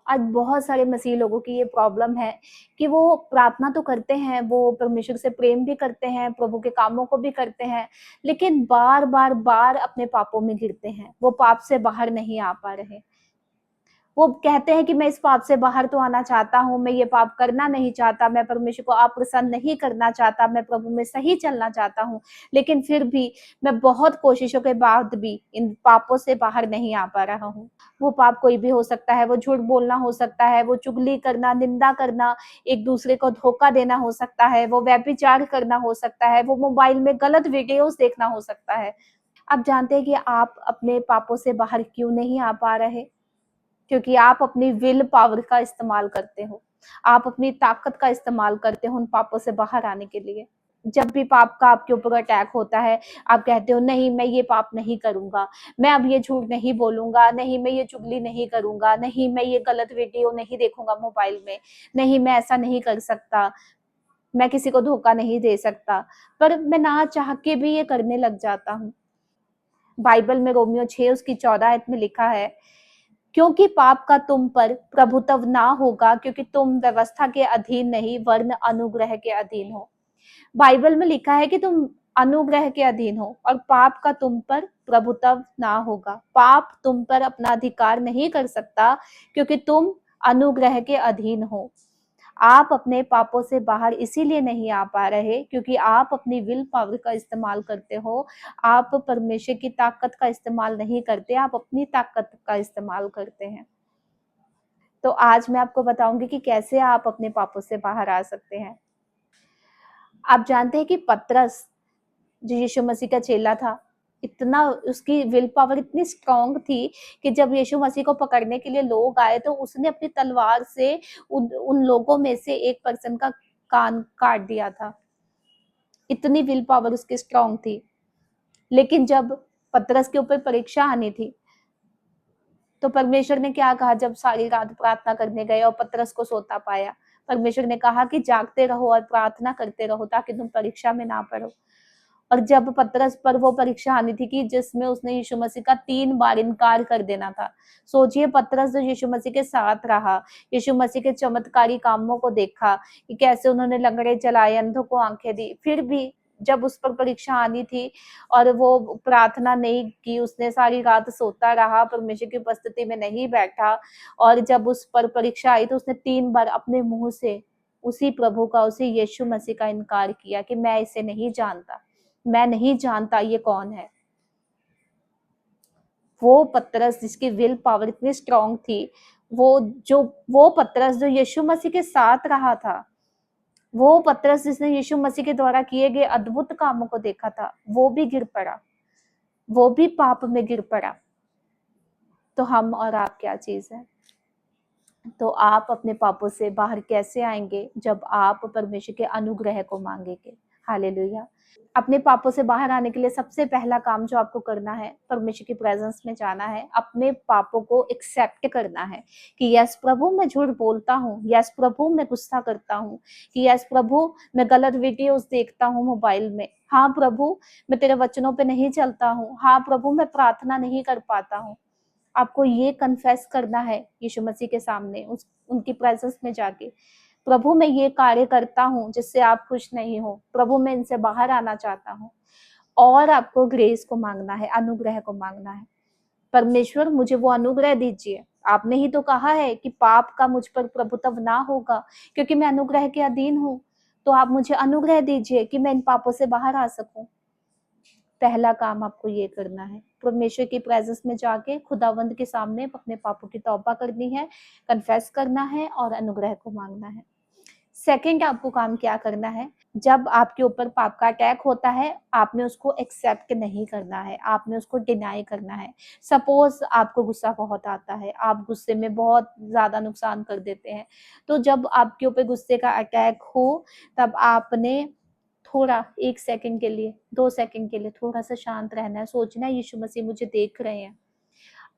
आज बहुत सारे मसीह लोगों की ये प्रॉब्लम है कि वो प्रार्थना तो करते हैं, वो परमेश्वर से प्रेम भी करते हैं, प्रभु के कामों को भी करते हैं, लेकिन बार अपने पापों में गिरते हैं। वो पाप से बाहर नहीं आ पा रहे। वो कहते हैं कि मैं इस पाप से बाहर तो आना चाहता हूँ, मैं ये पाप करना नहीं चाहता, मैं परमेश्वर को अप्रसन्न नहीं करना चाहता, मैं प्रभु में सही चलना चाहता हूँ, लेकिन फिर भी मैं बहुत कोशिशों के बाद भी इन पापों से बाहर नहीं आ पा रहा हूँ। वो पाप कोई भी हो सकता है, वो झूठ बोलना हो सकता है, वो चुगली करना, निंदा करना, एक दूसरे को धोखा देना हो सकता है, वो व्यभिचार करना हो सकता है, वो मोबाइल में गलत वीडियोस देखना हो सकता है। आप जानते हैं कि आप अपने पापों से बाहर क्यों नहीं आ पा रहे? क्योंकि आप अपनी विल पावर का इस्तेमाल करते हो, आप अपनी ताकत का इस्तेमाल करते हो उन पापों से बाहर आने के लिए। जब भी पाप का आपके ऊपर अटैक होता है, आप कहते हो नहीं मैं ये पाप नहीं करूंगा, मैं अब ये झूठ नहीं बोलूंगा, नहीं मैं ये चुगली नहीं करूंगा, नहीं मैं ये गलत वीडियो नहीं देखूंगा मोबाइल में, नहीं मैं ऐसा नहीं कर सकता, मैं किसी को धोखा नहीं दे सकता, पर मैं ना चाह के भी ये करने लग जाता हूँ। बाइबल में रोमियो 6 उसकी 14 आयत में लिखा है, क्योंकि पाप का तुम पर प्रभुत्व ना होगा, क्योंकि तुम व्यवस्था के अधीन नहीं वरन अनुग्रह के अधीन हो। बाइबल में लिखा है कि तुम अनुग्रह के अधीन हो और पाप का तुम पर प्रभुत्व ना होगा। पाप तुम पर अपना अधिकार नहीं कर सकता क्योंकि तुम अनुग्रह के अधीन हो। आप अपने पापों से बाहर इसीलिए नहीं आ पा रहे क्योंकि आप अपनी विल पावर का इस्तेमाल करते हो। आप परमेश्वर की ताकत का इस्तेमाल नहीं करते, आप अपनी ताकत का इस्तेमाल करते हैं। तो आज मैं आपको बताऊंगी कि कैसे आप अपने पापों से बाहर आ सकते हैं। आप जानते हैं कि पतरस जो यीशु मसीह का चेला था, इतना उसकी विल पावर इतनी स्ट्रांग थी कि जब यीशु मसीह को पकड़ने के लिए लोग आए तो उसने अपनी तलवार से उन लोगों में से एक पर्सन का कान काट दिया था। इतनी विल पावर उसकी स्ट्रांग थी। लेकिन जब पतरस के ऊपर परीक्षा आनी थी तो परमेश्वर ने क्या कहा? जब सारी रात प्रार्थना करने गए और पतरस को सोता पाया, परमेश्वर ने कहा कि जागते रहो और प्रार्थना करते रहो ताकि तुम परीक्षा में ना पड़ो। और जब पतरस पर वो परीक्षा आनी थी कि जिसमें उसने यीशु मसीह का 3 बार इनकार कर देना था। सोचिए पतरस जो यीशु मसीह के साथ रहा, यीशु मसीह के चमत्कारी कामों को देखा कि कैसे उन्होंने लंगड़े चलाए, अंधों को आंखें दी, फिर भी जब उस पर परीक्षा आनी थी और वो प्रार्थना नहीं की, उसने सारी रात सोता रहा, परमेश्वर की उपस्थिति में नहीं बैठा और जब उस पर परीक्षा आई तो उसने 3 बार अपने मुंह से उसी प्रभु का, उसी यीशु मसीह का इनकार किया कि मैं इसे नहीं जानता, मैं नहीं जानता ये कौन है। वो पतरस जिसकी विल पावर इतनी स्ट्रांग थी, वो पतरस जो यीशु मसीह के साथ रहा था, वो पतरस जिसने यीशु मसीह के द्वारा किए गए अद्भुत कामों को देखा था, वो भी गिर पड़ा, वो भी पाप में गिर पड़ा। तो हम और आप क्या चीज है? तो आप अपने पापों से बाहर कैसे आएंगे? जब आप परमेश्वर के अनुग्रह को मांगेंगे। हालेलुया। अपने पापों से बाहर आने के लिए सबसे पहला काम जो आपको करना है, परमेश्वर की प्रेजेंस में जाना है, अपने पापों को एक्सेप्ट करना है कि यस प्रभु मैं झूठ बोलता हूँ, यस प्रभु मैं गुस्सा करता हूँ, कि यस प्रभु मैं गलत वीडियोस देखता हूँ मोबाइल में, हाँ प्रभु मैं तेरे वचनों पे नहीं चलता हूँ, हाँ प्रभु मैं प्रार्थना नहीं कर पाता हूँ। आपको ये कन्फेस करना है यीशु मसीह के सामने, उनकी प्रेजेंस में जाके, प्रभु मैं ये कार्य करता हूँ जिससे आप खुश नहीं हो, प्रभु मैं इनसे बाहर आना चाहता हूँ। और आपको ग्रेस को मांगना है, अनुग्रह को मांगना है। परमेश्वर मुझे वो अनुग्रह दीजिए, आपने ही तो कहा है कि पाप का मुझ पर प्रभुत्व ना होगा क्योंकि मैं अनुग्रह के अधीन हूँ। तो आप मुझे अनुग्रह दीजिए कि मैं इन पापों से बाहर आ सकूं। पहला काम आपको ये करना है, परमेश्वर की प्रेजेंस में जाके खुदावंद के सामने अपने पापों की तौबा करनी है, कन्फेस करना है और अनुग्रह को मांगना है। सेकंड आपको काम क्या करना है? जब आपके ऊपर पाप का अटैक होता है, आपने उसको एक्सेप्ट नहीं करना है, आपने उसको डिनाई करना है। सपोज आपको गुस्सा बहुत आता है, आप गुस्से में बहुत ज्यादा नुकसान कर देते हैं, तो जब आपके ऊपर गुस्से का अटैक हो तब आपने थोड़ा 1 सेकंड के लिए, 2 सेकंड के लिए थोड़ा सा शांत रहना है, सोचना है यीशु मसीह मुझे देख रहे हैं।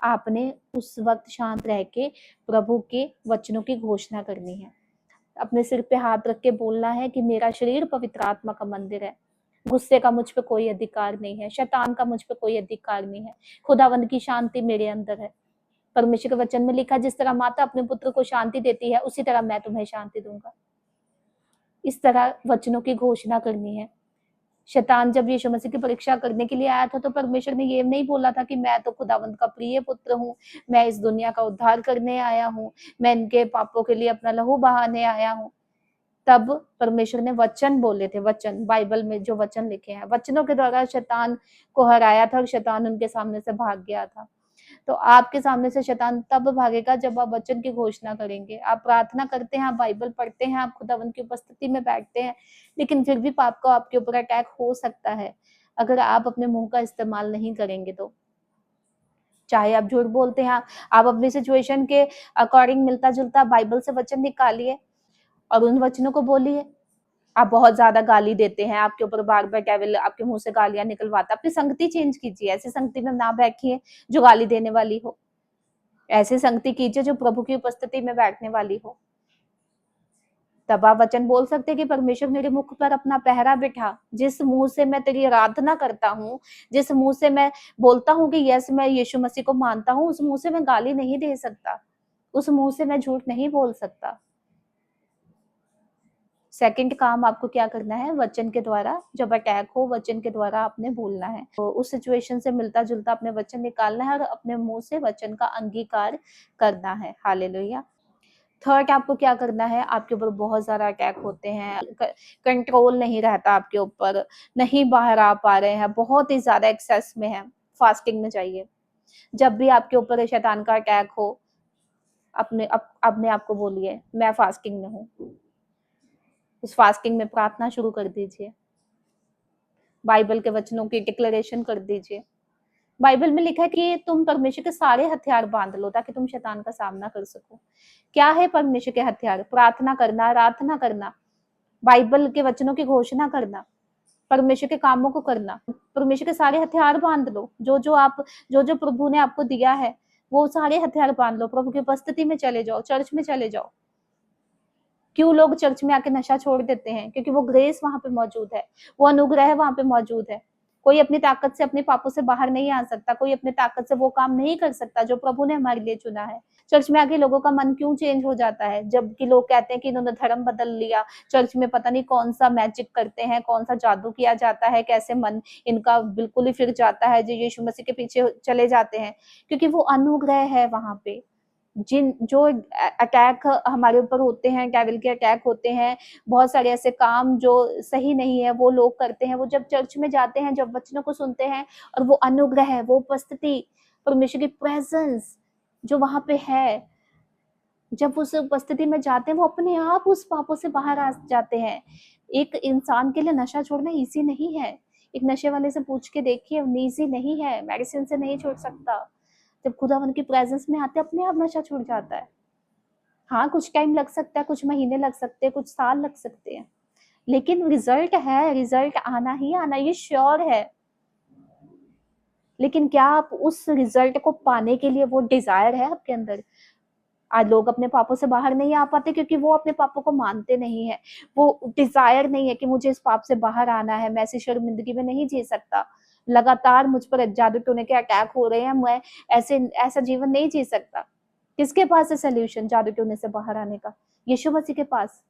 आपने उस वक्त शांत रह के प्रभु के वचनों की घोषणा करनी है। अपने सिर पे हाथ रख के बोलना है कि मेरा शरीर पवित्र आत्मा का मंदिर है, गुस्से का मुझ पे कोई अधिकार नहीं है, शैतान का मुझ पे कोई अधिकार नहीं है, खुदावंद की शांति मेरे अंदर है। परमेश्वर के वचन में लिखा है, जिस तरह माता अपने पुत्र को शांति देती है, उसी तरह मैं तुम्हें शांति दूंगा। इस तरह वचनों की घोषणा करनी है। शैतान जब यीशु मसीह की परीक्षा करने के लिए आया था, तो परमेश्वर ने ये नहीं बोला था कि मैं तो खुदावंत का प्रिय पुत्र हूँ, मैं इस दुनिया का उद्धार करने आया हूँ, मैं इनके पापों के लिए अपना लहू बहाने आया हूँ। तब परमेश्वर ने वचन बोले थे, वचन, बाइबल में जो वचन लिखे हैं, वचनों के द्वारा शैतान को हराया था और शैतान उनके सामने से भाग गया था। तो आपके सामने से शैतान तब भागेगा जब आप वचन की घोषणा करेंगे। आप प्रार्थना करते हैं, आप बाइबल पढ़ते हैं, आप खुदावंत की उपस्थिति में बैठते हैं, लेकिन फिर भी पाप का आपके ऊपर अटैक हो सकता है अगर आप अपने मुंह का इस्तेमाल नहीं करेंगे तो। चाहे आप झूठ बोलते हैं, आप अपनी सिचुएशन के अकॉर्डिंग मिलता जुलता बाइबल से वचन निकालिए और उन वचनों को बोलिए। आप बहुत ज्यादा गाली देते हैं, आपके ऊपर बार बार डेविल आपके मुंह से गालियां निकलवाता, अपनी संगति चेंज कीजिए। ऐसी संगति में ना बैठिए जो गाली देने वाली हो, ऐसी संगति कीजिए जो प्रभु की उपस्थिति में बैठने वाली हो। तब आप वचन बोल सकते हैं कि परमेश्वर मेरे मुख पर अपना पहरा बिठा, जिस मुंह से मैं तेरी आराधना करता हूँ, जिस मुंह से मैं बोलता हूँ कि यस मैं यीशु मसीह को मानता हूँ, उस मुंह से मैं गाली नहीं दे सकता, उस मुंह से मैं झूठ नहीं बोल सकता। सेकंड काम आपको क्या करना है, वचन के द्वारा जब अटैक हो, वचन के द्वारा आपने बोलना है। तो उस सिचुएशन से मिलता जुलता अपने वचन निकालना है और अपने मुंह से वचन का अंगीकार करना है। हालेलुया। थर्ड आपको क्या करना है, आपके ऊपर बहुत सारा अटैक होते हैं, कंट्रोल नहीं रहता आपके ऊपर, नहीं बाहर आ पा रहे हैं, बहुत ही ज्यादा एक्सेस में है, फास्टिंग में जाइए। जब भी आपके ऊपर शैतान का अटैक हो, अपने आप को बोलिए मैं फास्टिंग में हूँ। उस फास्टिंग में प्रार्थना शुरू कर दीजिए, बाइबल के वचनों की डिक्लेरेशन कर दीजिए। बाइबल में लिखा है कि तुम परमेश्वर के सारे हथियार बांध लो ताकि तुम शैतान का सामना कर सको। क्या है परमेश्वर के हथियार? प्रार्थना करना, आराधना करना, बाइबल के वचनों की घोषणा करना, परमेश्वर के कामों को करना। परमेश्वर के सारे हथियार बांध लो, जो प्रभु ने आपको दिया है वो सारे हथियार बांध लो। प्रभु की उपस्थिति में चले जाओ, चर्च में चले जाओ। क्यों लोग चर्च में आके नशा छोड़ देते हैं? क्योंकि वो ग्रेस वहां पे मौजूद है, वो अनुग्रह वहां पे मौजूद है। कोई अपनी ताकत से अपने पापों से बाहर नहीं आ सकता, कोई अपनी ताकत से वो काम नहीं कर सकता जो प्रभु ने हमारे लिए चुना है। चर्च में आके लोगों का मन क्यों चेंज हो जाता है? जबकि लोग कहते हैं कि इन्होंने धर्म बदल लिया, चर्च में पता नहीं कौन सा मैजिक करते हैं, कौन सा जादू किया जाता है, कैसे मन इनका बिल्कुल ही फिर जाता है, जो यीशु मसीह के पीछे चले जाते हैं, क्योंकि वो अनुग्रह है वहां पे। जो अटैक हमारे ऊपर होते हैं, डेविल के अटैक होते हैं, बहुत सारे ऐसे काम जो सही नहीं है वो लोग करते हैं, वो जब चर्च में जाते हैं, जब वचनों को सुनते हैं और वो अनुग्रह, वो उपस्थिति, परमेश्वर की प्रेजेंस जो वहां पे है, जब उस उपस्थिति में जाते हैं वो अपने आप उस पापों से बाहर आ जाते हैं। एक इंसान के लिए नशा छोड़ना इजी नहीं है। एक नशे वाले से पूछ के देखिए, इजी नहीं है, मेडिसिन से नहीं छोड़ सकता। जब खुदावन की प्रेजेंस में आते अपने आप नशा छूट जाता है। हाँ, कुछ टाइम लग सकता है, कुछ महीने लग सकते हैं, कुछ साल लग सकते हैं, लेकिन रिजल्ट है, रिजल्ट आना ही आना, ये श्योर है। लेकिन क्या आप उस रिजल्ट को पाने के लिए वो डिजायर है आपके अंदर? आज लोग अपने पापों से बाहर नहीं आ पाते क्योंकि वो अपने पापों को मानते नहीं है। वो डिजायर नहीं है कि मुझे इस पाप से बाहर आना है, मैं ऐसी शर्मिंदगी में नहीं जी सकता, लगातार मुझ पर जादू टोने के अटैक हो रहे हैं, मैं ऐसा जीवन नहीं जी सकता। किसके पास है सोल्यूशन जादू टोने से बाहर आने का? यीशु मसीह के पास।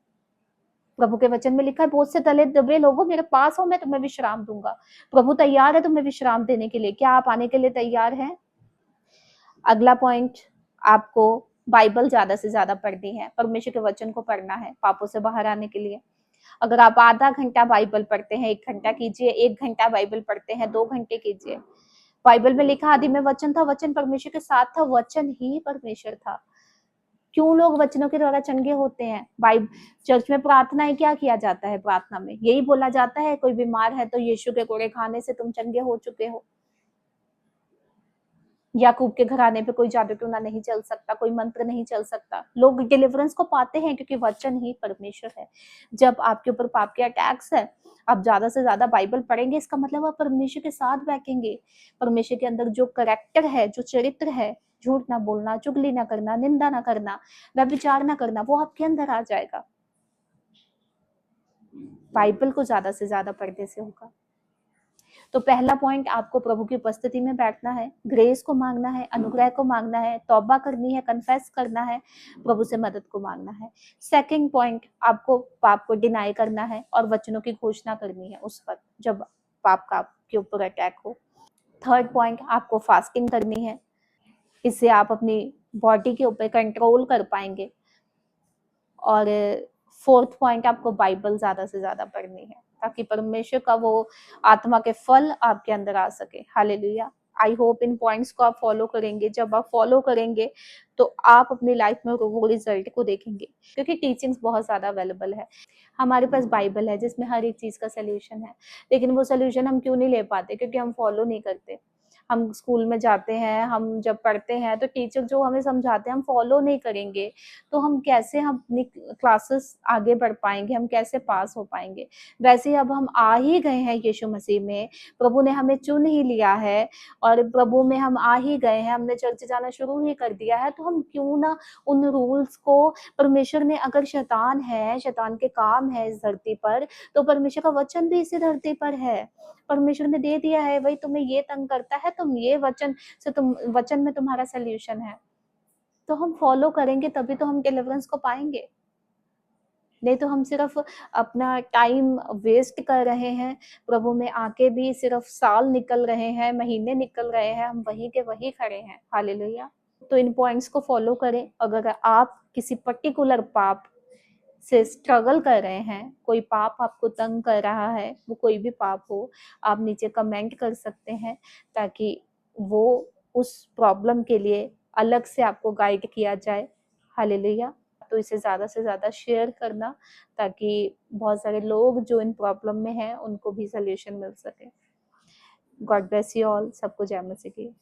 प्रभु के वचन में लिखा है, बहुत से तले दबे लोगों मेरे पास हो, मैं तुम्हें विश्राम दूंगा। प्रभु तैयार है तुम्हें विश्राम देने के लिए। क्या आप आने के लिए तैयार हैं? अगला पॉइंट, आपको बाइबल ज्यादा से ज्यादा पढ़नी है, परमेश्वर के वचन को पढ़ना है पापों से बाहर आने के लिए। अगर आप आधा घंटा बाइबल पढ़ते हैं, 1 घंटा कीजिए, 1 घंटा बाइबल पढ़ते हैं, 2 घंटे कीजिए। बाइबल में लिखा, आदि में वचन था, वचन परमेश्वर के साथ था, वचन ही परमेश्वर था। क्यों लोग वचनों के द्वारा चंगे होते हैं? बाइबल चर्च में प्रार्थनाएं क्या किया जाता है? प्रार्थना में यही बोला जाता है, कोई बीमार है तो यीशु के कोड़े खाने से तुम चंगे हो चुके हो। याकूब के घराने पे कोई जादू टूना नहीं चल सकता, कोई मंत्र नहीं चल सकता। लोग डिलीवरेंस को पाते हैं क्योंकि वचन ही परमेश्वर है। जब आपके ऊपर पाप के अटैक्स है, आप ज्यादा से ज्यादा बाइबल पढ़ेंगे, इसका मतलब आप परमेश्वर के साथ बैठेंगे। परमेश्वर के अंदर जो करैक्टर है, जो चरित्र है, झूठ ना बोलना, चुगली ना करना, निंदा ना करना, व्यभिचार ना करना, वो आपके अंदर आ जाएगा। बाइबल को ज्यादा से ज्यादा पढ़ने से होगा। तो पहला पॉइंट, आपको प्रभु की उपस्थिति में बैठना है, ग्रेस को मांगना है, अनुग्रह को मांगना है, तौबा करनी है, कन्फेस करना है, प्रभु से मदद को मांगना है। सेकंड पॉइंट, आपको पाप को डिनाई करना है और वचनों की घोषणा करनी है उस वक्त जब पाप का आपके ऊपर अटैक हो। थर्ड पॉइंट, आपको फास्टिंग करनी है, इससे आप अपनी बॉडी के ऊपर कंट्रोल कर पाएंगे। और फोर्थ पॉइंट, आपको बाइबल ज्यादा से ज्यादा पढ़नी है ताकि परमेश्वर का वो आत्मा के फल आपके अंदर आ सके। Hallelujah. I hope in points को आप फॉलो करेंगे। जब आप फॉलो करेंगे तो आप अपनी लाइफ में वो रिजल्ट को देखेंगे, क्योंकि टीचिंग्स बहुत ज्यादा अवेलेबल है। हमारे पास बाइबल है जिसमें हर एक चीज का सोल्यूशन है, लेकिन वो सोल्यूशन हम क्यों नहीं ले पाते? क्योंकि हम फॉलो नहीं करते। हम स्कूल में जाते हैं, हम जब पढ़ते हैं तो टीचर जो हमें समझाते हैं हम फॉलो नहीं करेंगे, तो हम कैसे हम अपनी क्लासेस आगे बढ़ पाएंगे, हम कैसे पास हो पाएंगे? वैसे अब हम आ ही गए हैं यीशु मसीह में, प्रभु ने हमें चुन ही लिया है और प्रभु में हम आ ही गए हैं, हमने चर्च जाना शुरू ही कर दिया है, तो हम क्यों ना उन रूल्स को, परमेश्वर ने, अगर शैतान है, शैतान के काम है इस धरती पर, तो परमेश्वर का वचन भी इसी धरती पर है। परमेश्वर ने दे दिया है, भाई तुम्हें ये तंग करता है, तुम ये वचन से, तुम वचन में तुम्हारा सोल्यूशन है, तो हम फॉलो करेंगे तभी तो हम डिलीवरेंस को पाएंगे। नहीं तो हम सिर्फ अपना टाइम वेस्ट कर रहे हैं, प्रभु में आके भी सिर्फ साल निकल रहे हैं, महीने निकल रहे हैं, हम वहीं के वहीं खड़े हैं। हालेलुया। तो इन पॉइंट्स को फॉलो करें। अगर आप किसी पर्टिकुलर पाप से स्ट्रगल कर रहे हैं, कोई पाप आपको तंग कर रहा है, वो कोई भी पाप हो, आप नीचे कमेंट कर सकते हैं ताकि वो उस प्रॉब्लम के लिए अलग से आपको गाइड किया जाए। हालेलुया। तो इसे ज़्यादा से ज़्यादा शेयर करना ताकि बहुत सारे लोग जो इन प्रॉब्लम में हैं उनको भी सॉल्यूशन मिल सके। God bless you all. सबको जय मसीह की।